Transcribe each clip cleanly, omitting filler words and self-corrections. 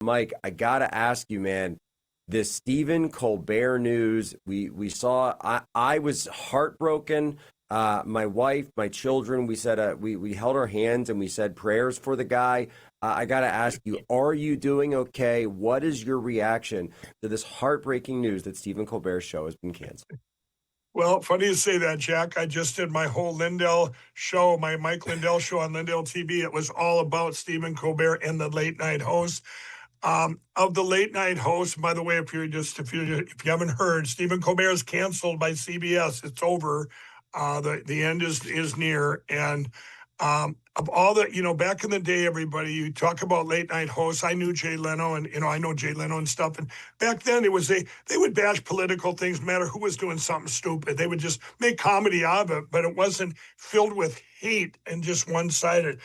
Mike, I gotta ask you, man, this Stephen Colbert news, we saw, I was heartbroken. My wife, my children, we said, we held our hands and we said prayers for the guy. I gotta ask you, are you doing okay? What is your reaction to this heartbreaking news that Stephen Colbert's show has been canceled? Well, funny you say that, Jack. I just did my whole Lindell show, my Mike Lindell show on Lindell TV. It was all about Stephen Colbert and the late night host. Of the late night host, by the way, if you haven't heard, Stephen Colbert is canceled by CBS. It's over. The end is near. And of all the, back in the day, everybody, you talk about late night hosts. I knew Jay Leno, and I know Jay Leno and stuff. And back then, it was they would bash political things, no matter who was doing something stupid. They would just make comedy out of it, but it wasn't filled with hate and just one sided.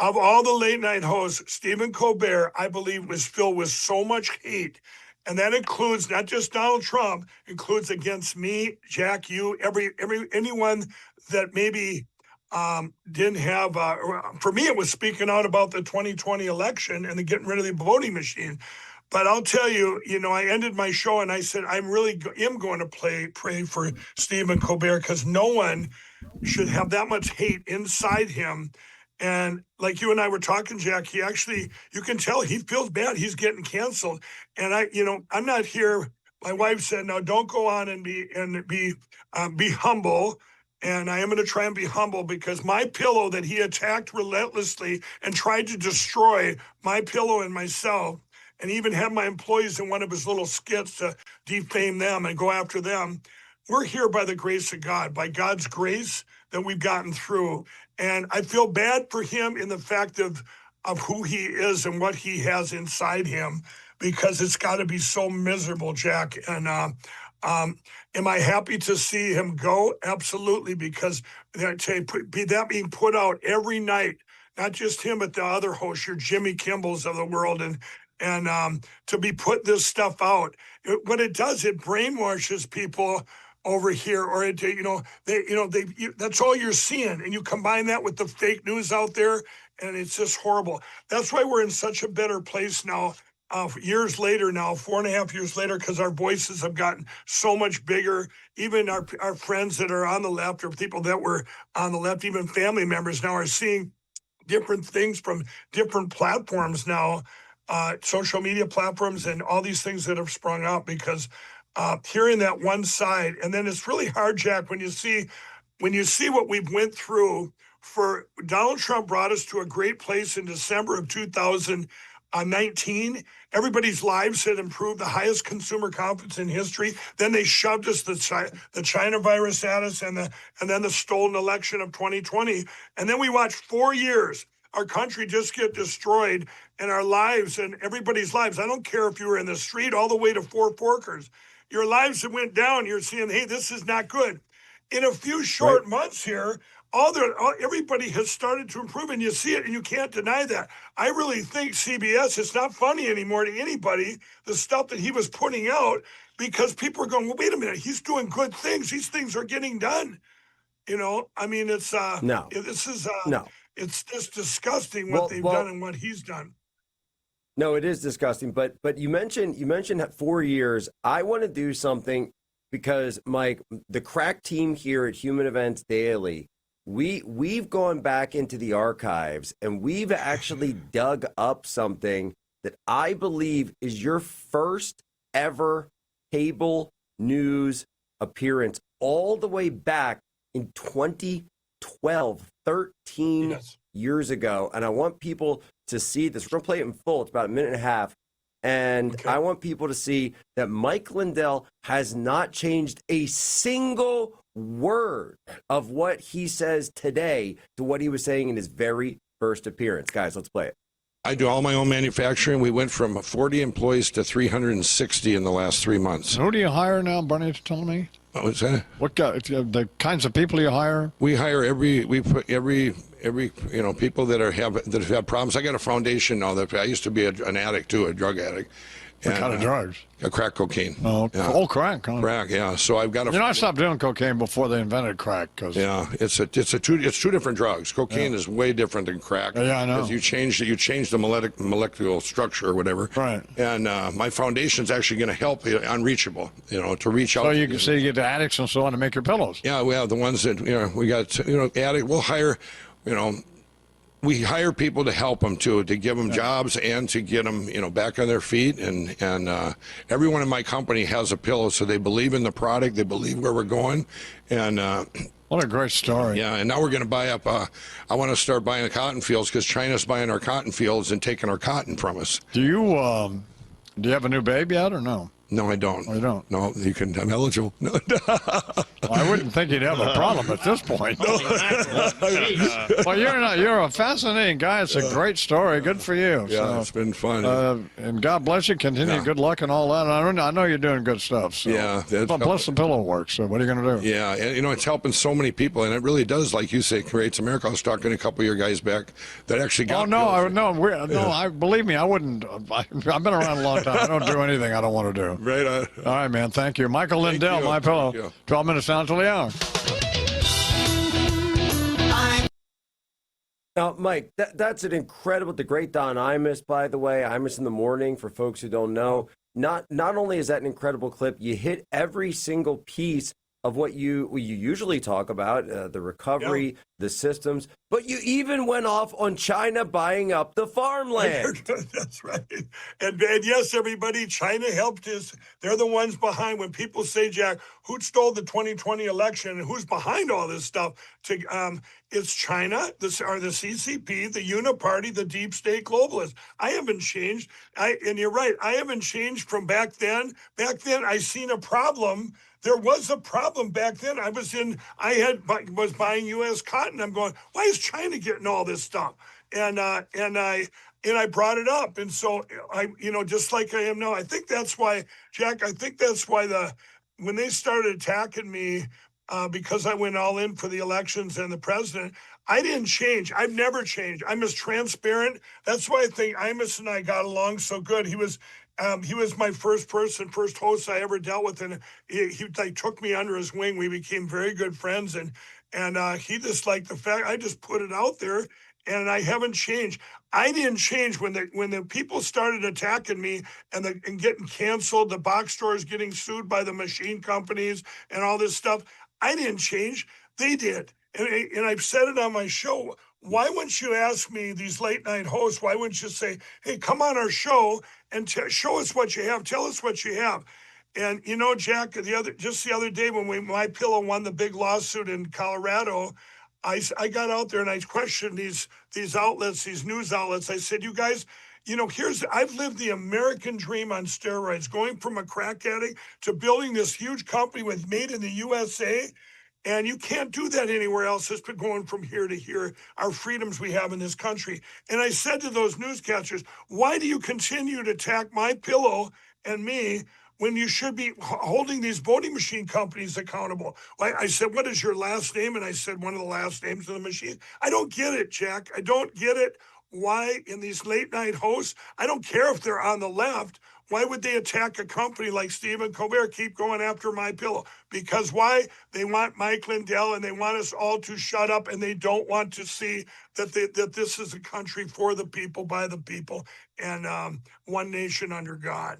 Of all the late night hosts, Stephen Colbert, I believe, was filled with so much hate. And that includes not just Donald Trump, includes against me, Jack, you, anyone that maybe didn't have, for me, it was speaking out about the 2020 election and the getting rid of the voting machine. But I'll tell you, I ended my show and I said, I really am going to pray for Stephen Colbert, because no one should have that much hate inside him. And like you and I were talking, Jack, you can tell he feels bad. He's getting canceled. And I'm not here. My wife said, no, don't go on and be humble. And I am going to try and be humble, because my pillow that he attacked relentlessly and tried to destroy my pillow and myself, and even had my employees in one of his little skits to defame them and go after them. We're here by the grace of God, by God's grace that we've gotten through. And I feel bad for him in the fact of who he is and what he has inside him, because it's got to be so miserable, Jack. And am I happy to see him go? Absolutely, because that being put out every night, not just him, but the other hosts, your Jimmy Kimballs of the world, and to be put this stuff out. What it does, it brainwashes people over here, or that's all you're seeing, and you combine that with the fake news out there, and it's just horrible. That's why we're in such a better place now. Years later now, 4.5 years later, because our voices have gotten so much bigger. Even our friends that are on the left, or people that were on the left, even family members now, are seeing different things from different platforms now, social media platforms, and all these things that have sprung up because hearing that one side. And then it's really hard, Jack, when you see what we've went through. For Donald Trump brought us to a great place in December of 2019. Everybody's lives had improved, the highest consumer confidence in history. Then they shoved us the China virus at us, and then the stolen election of 2020. And then we watched 4 years our country just get destroyed, and our lives and everybody's lives. I don't care if you were in the street all the way to Four Forkers. Your lives that went down, you're seeing, hey, this is not good. In a few short months here, everybody has started to improve, and you see it, and you can't deny that. I really think CBS, it's not funny anymore to anybody, the stuff that he was putting out, because people are going, well, wait a minute, he's doing good things. These things are getting done. I mean, it's No. it's just disgusting what they've done and what he's done. No, it is disgusting. But you mentioned 4 years. I want to do something, because Mike, the crack team here at Human Events Daily, we've gone back into the archives, and we've actually dug up something that I believe is your first ever cable news appearance, all the way back in 2012, 13 years ago. And I want people to see this. We're going to play it in full. It's about a minute and a half. And I want people to see that Mike Lindell has not changed a single word of what he says today to what he was saying in his very first appearance. Guys, let's play it. I do all my own manufacturing. We went from 40 employees to 360 in the last 3 months. Who do you hire now, Bernie, to tell me? What was that? What the kinds of people you hire? We hire every people that have had problems. I got a foundation now that I used to be an addict too, a drug addict. What kind of drugs? Crack cocaine. Oh, yeah. Crack. Huh? Crack, yeah. So I've got a. I stopped doing cocaine before they invented crack. Yeah, it's two different drugs. Cocaine is way different than crack. Yeah, I know. Because you change the molecular structure or whatever. Right. And my foundation's actually going to help the unreachable. To reach out. So you get the addicts and so on to make your pillows. Yeah, we have the ones that we got. Addict. We'll hire. We hire people to help them to give them jobs and to get them, back on their feet. And everyone in my company has a pillow, so they believe in the product, they believe where we're going, and. What a great story. Yeah, and now we're going to buy up. I want to start buying the cotton fields because China's buying our cotton fields and taking our cotton from us. Do you have a new babe yet or no? No, I don't. Oh, you don't? No, you can. I'm eligible. No. Well, I wouldn't think you'd have a problem at this point. Well, you're a fascinating guy. It's a great story. Good for you. Yeah, So, it's been fun. and God bless you. Continue. Yeah. Good luck and all that. I know you're doing good stuff. So. Yeah, Plus the pillow works. So what are you going to do? Yeah, and it's helping so many people, and it really does, like you say, creates a miracle. I was talking to a couple of your guys back that actually got. I believe me, I wouldn't. I've been around a long time. I don't do anything I don't want to do. Right on. All right, man. Thank you, Michael Lindell. My pillow. 12 minutes down till the hour. Now, Mike, that's an incredible, the great Don Imus, by the way, Imus in the Morning, for folks who don't know. Not only is that an incredible clip, you hit every single piece of what you usually talk about, the recovery, the systems, but you even went off on China buying up the farmland. That's right. And yes, everybody, China helped us. They're the ones behind. When people say, Jack, who stole the 2020 election and who's behind all this stuff? It's China, the CCP, the Uniparty, the deep state globalists. I haven't changed. And you're right. I haven't changed from back then. Back then, I seen a problem. There was a problem back then. I was buying U.S. cotton. I'm going, why is China getting all this stuff? And I brought it up. And so just like I am now, I think that's why, Jack. I think that's why when they started attacking me because I went all in for the elections and the president, I didn't change. I've never changed. I'm as transparent. That's why I think Imus and I got along so good. He was my first host I ever dealt with, and he took me under his wing. We became very good friends, and he just liked the fact I just put it out there, and I haven't changed. I didn't change when the people started attacking me and getting canceled, the box stores getting sued by the machine companies and all this stuff. I didn't change. They did, and I've said it on my show. Why wouldn't you ask me, these late night hosts, why wouldn't you say, hey, come on our show and show us what you have, tell us what you have? And Jack, the other day when My Pillow won the big lawsuit in Colorado, I got out there and I questioned these outlets, these news outlets. I said, you guys, I've lived the American dream on steroids, going from a crack addict to building this huge company with Made in the USA. And you can't do that anywhere else. It's been going from here to here, our freedoms we have in this country. And I said to those newscasters, why do you continue to attack My Pillow and me when you should be holding these voting machine companies accountable? I said, what is your last name? And I said, one of the last names of the machine. I don't get it, Jack. I don't get it. Why in these late night hosts, I don't care if they're on the left, why would they attack a company like Stephen Colbert, keep going after My Pillow? Because why? They want Mike Lindell and they want us all to shut up, and they don't want to see that this is a country for the people, by the people, and one nation under God.